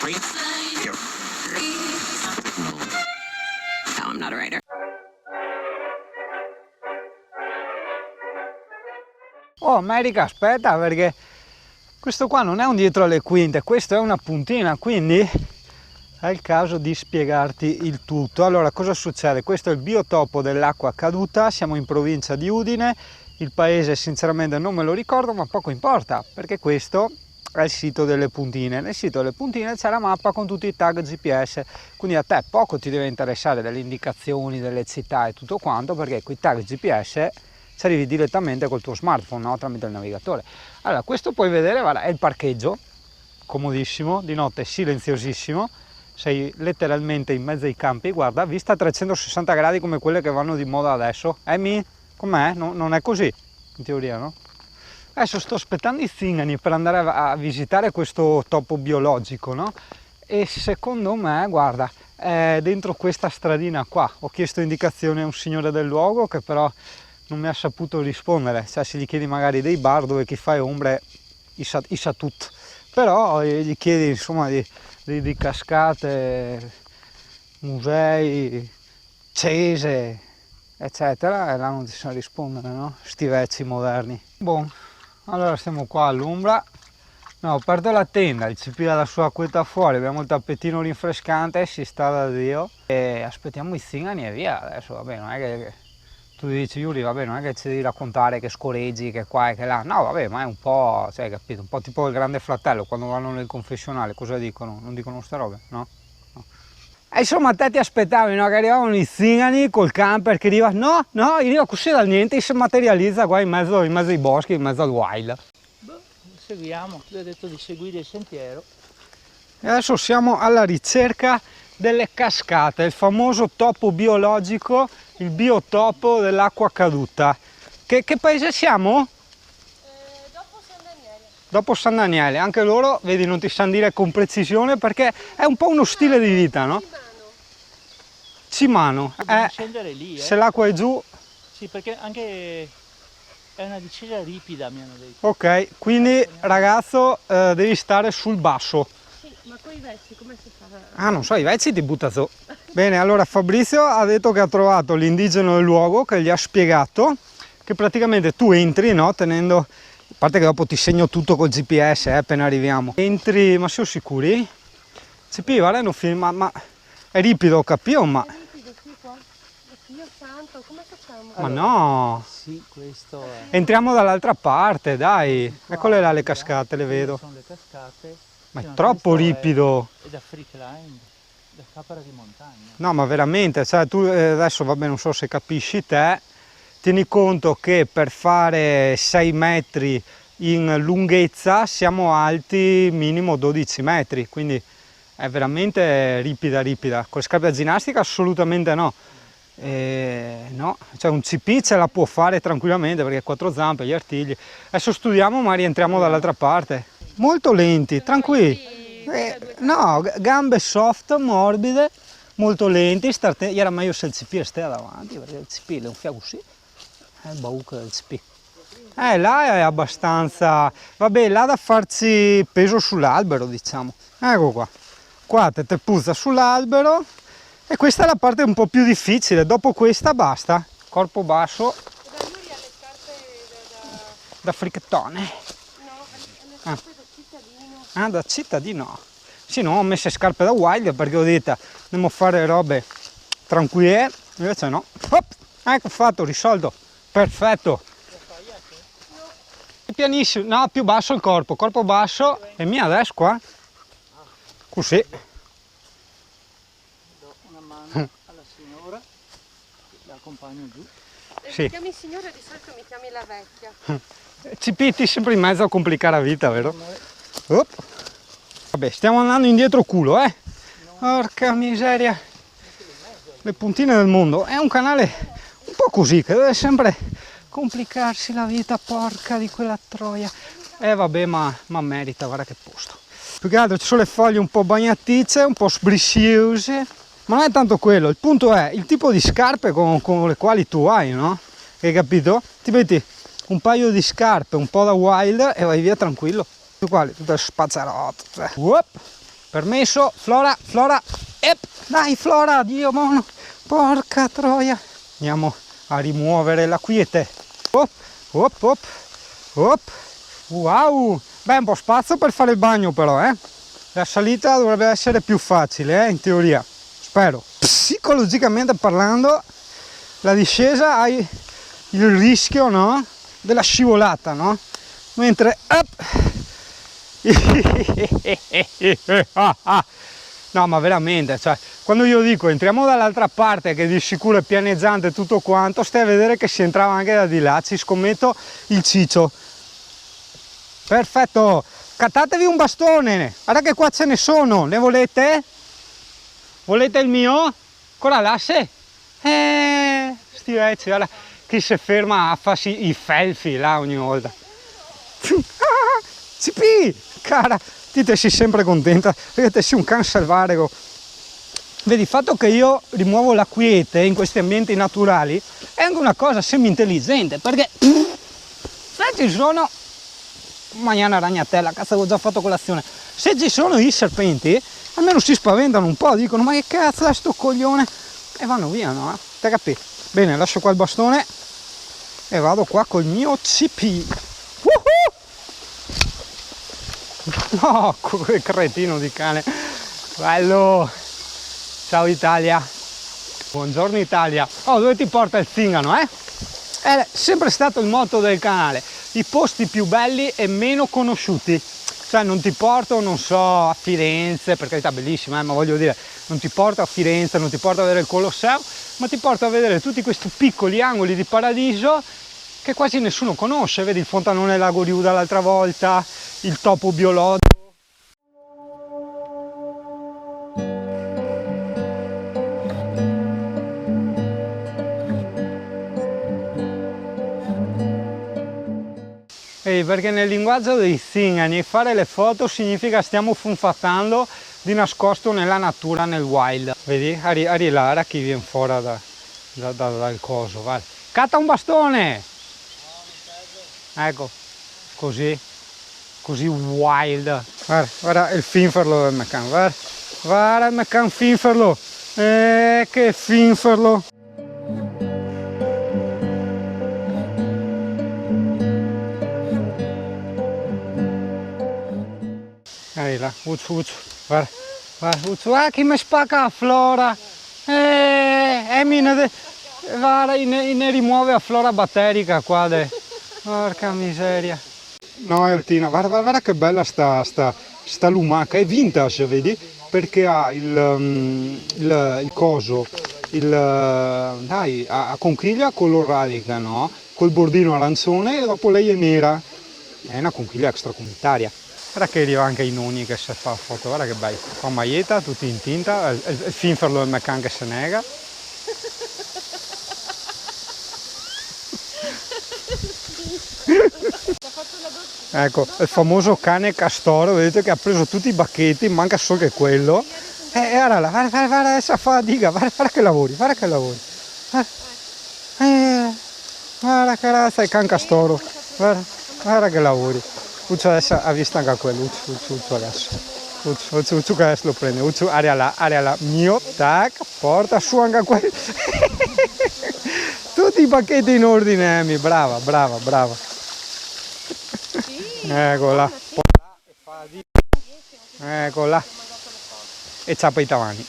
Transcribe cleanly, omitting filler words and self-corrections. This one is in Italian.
No, I'm not a writer. Oh America, aspetta, perché questo qua non è un dietro alle quinte, questo è una puntina, quindi è il caso di spiegarti il tutto. Allora, cosa succede? Questo è il biotopo dell'acqua caduta, siamo in provincia di Udine, il paese sinceramente non me lo ricordo, ma poco importa, perché questo è il sito delle puntine. Nel sito delle puntine c'è la mappa con tutti i tag GPS, quindi a te poco ti deve interessare delle indicazioni, delle città e tutto quanto, perché con i tag GPS ci arrivi direttamente col tuo smartphone, no? Tramite il navigatore. Allora, questo puoi vedere, guarda, è il parcheggio, comodissimo, di notte silenziosissimo, sei letteralmente in mezzo ai campi, guarda, vista a 360 gradi come quelle che vanno di moda adesso. Com'è? Non è così, in teoria, no? Adesso sto aspettando i zingari per andare a visitare questo topo biologico, no? E secondo me, guarda, è dentro questa stradina qua. Ho chiesto indicazioni a un signore del luogo che però non mi ha saputo rispondere. Cioè, se gli chiedi magari dei bar dove chi fa ombre i sa tutto, però gli chiedi insomma di cascate, musei, cese, eccetera, e là non ti sa rispondere, no? Sti vecchi moderni. Boh, allora stiamo qua all'ombra. No, ho aperto la tenda, il CP ha la sua acquetta fuori, abbiamo il tappetino rinfrescante, si sta da Dio e aspettiamo i zingari e via. Adesso vabbè, non è che tu dici Yuri, vabbè, non è che ci devi raccontare che scoreggi, che qua e che là, no vabbè, ma è un po', cioè, capito, un po' tipo il Grande Fratello, quando vanno nel confessionale, cosa dicono? Non dicono ste robe, no? No. E insomma, te ti aspettavi, no? Che arrivavano i zingari col camper che arriva, no, arriva così dal niente e si materializza qua in mezzo ai boschi, in mezzo al wild. Seguiamo, lui ha detto di seguire il sentiero. E adesso siamo alla ricerca delle cascate, il famoso topo biologico, il biotopo dell'acqua caduta. Che paese siamo? Dopo San Daniele. Dopo San Daniele, anche loro, vedi, non ti sanno dire con precisione perché è un po' uno stile di vita, no? Cimano. Dobbiamo scendere lì, se l'acqua è giù. Sì, perché anche è una discesa ripida, mi hanno detto. Ok, quindi ragazzo devi stare sul basso. Sì, ma con i vecchi come si fa? Ah, non so, i vecchi ti butta su. Bene, allora Fabrizio ha detto che ha trovato l'indigeno del luogo che gli ha spiegato che praticamente tu entri, no, tenendo, a parte che dopo ti segno tutto col GPS appena arriviamo. Entri, ma siamo sicuri? CP, guarda, non film, ma è ripido, capito? Ma... È ripido, sì, qua. Dio santo, come facciamo? Ma no! Sì, questo è. Entriamo dall'altra parte, dai! Eccole là le cascate, le vedo. Sono le cascate. Ma è troppo ripido! È da free climb, da capra di montagna. No, ma veramente, cioè tu adesso, vabbè, non so se capisci te, tieni conto che per fare 6 metri in lunghezza siamo alti minimo 12 metri, quindi è veramente ripida. Con le scarpe da ginnastica assolutamente no. No, cioè un CP ce la può fare tranquillamente perché 4 zampe, gli artigli. Adesso studiamo ma rientriamo dall'altra parte. Molto lenti, tranquilli. No, gambe soft, morbide, molto lenti. Era meglio se il CP stia davanti perché il CP le un così. È il bauco del CP. Là è abbastanza... Vabbè, là da farci peso sull'albero, diciamo. Ecco qua. Qua te puzza sull'albero. E questa è la parte un po' più difficile, dopo questa basta, corpo basso. Da Yuri alle scarpe da fricchettone. No, alle scarpe da cittadino. Ah, da cittadino. Sì, no, ho messo scarpe da wild perché ho detto andiamo a fare robe tranquille, invece no. Hop, ecco fatto, risolto, perfetto. Pianissimo, no, più basso il corpo basso, e mia adesso qua, così. Una mano alla signora, la accompagno giù. Sì. Mi chiami signora, di solito mi chiami la vecchia. CP sempre in mezzo a complicare la vita, vero? Op. Vabbè, stiamo andando indietro culo, Porca miseria. Le puntine del mondo. È un canale un po' così, che deve sempre complicarsi la vita, porca di quella troia. Vabbè, ma merita, guarda che posto. Più che altro ci sono le foglie un po' bagnaticce, un po' sbrissiose, ma non è tanto quello. Il punto è il tipo di scarpe con le quali tu hai, no? Hai capito? Ti metti un paio di scarpe un po' da wild e vai via tranquillo. Tutte spazzarotte. Permesso, Flora, Flora, dai Flora, Dio mono, porca troia. Andiamo a rimuovere la quiete. Op, op, op, op. Wow, beh, un po' spazio per fare il bagno però, La salita dovrebbe essere più facile, in teoria, spero. Psicologicamente parlando, la discesa hai il rischio, no? Della scivolata, no? Mentre no, ma veramente, cioè, quando io dico entriamo dall'altra parte che di sicuro è pianeggiante tutto quanto, stai a vedere che si entrava anche da di là, ci scommetto il ciccio. Perfetto, cattatevi un bastone, guarda che qua ce ne sono, ne volete? Volete il mio? Ancora l'asse? Sti vecchi, guarda, chi si ferma a farsi i felfi là ogni volta. CP, cara, ti sei sempre contenta perché te sei un can selvatico. Vedi, il fatto che io rimuovo la quiete in questi ambienti naturali è anche una cosa semi-intelligente, perché se ci sono Magnana ragnatella, cazzo, avevo già fatto colazione, se ci sono i serpenti almeno si spaventano un po', dicono ma che cazzo è sto coglione, e vanno via, no? Te capi? Bene, lascio qua il bastone e vado qua col mio CP. No, che cretino di cane, bello. Ciao Italia, buongiorno Italia. Oh, dove ti porta il zingano, È sempre stato il motto del canale, i posti più belli e meno conosciuti. Cioè non ti porto, non so, a Firenze, per carità bellissima, ma voglio dire, non ti porto a Firenze, non ti porto a vedere il Colosseo, ma ti porto a vedere tutti questi piccoli angoli di paradiso che quasi nessuno conosce. Vedi il fontanone Lago Riuda l'altra volta, il topo biologico. Perché nel linguaggio dei zingani fare le foto significa stiamo funfattando di nascosto nella natura, nel wild. Vedi? Ari là, chi viene fuori dal coso, vai. Catta un bastone! Ecco, così wild. Guarda il finferlo del Mecan, guarda il Mecan finferlo, che finferlo! Ehi là, Uccio, guarda, Uccio, chi mi spacca la Flora, guarda, ne rimuove la flora batterica qua, porca miseria. No, Altina, guarda che bella sta lumaca, è vintage, vedi? Perché ha il coso, dai, a conchiglia color radica, no? Col bordino arancione e dopo lei è nera, è una conchiglia extracomunitaria. Guarda che arriva anche i nonni che si fa foto, guarda che bello, con maglietta, tutti in tinta, il finferlo del Mecan che se nega. Ecco, il famoso cane castoro, vedete che ha preso tutti i bacchetti, manca solo che quello. Guarda là, guarda adesso fa la diga, guarda che lavori, guarda che lavori. Guarda che razza è can castoro, guarda che lavori. Uccio adesso ha visto anche quello, Uccio adesso. Uccio che adesso lo prende, Uccio, aria là, mio, tac, porta su anche quello. Tutti i pacchetti in ordine, Amy, brava. Ecco là. Ecco là. E ciapa i tavani.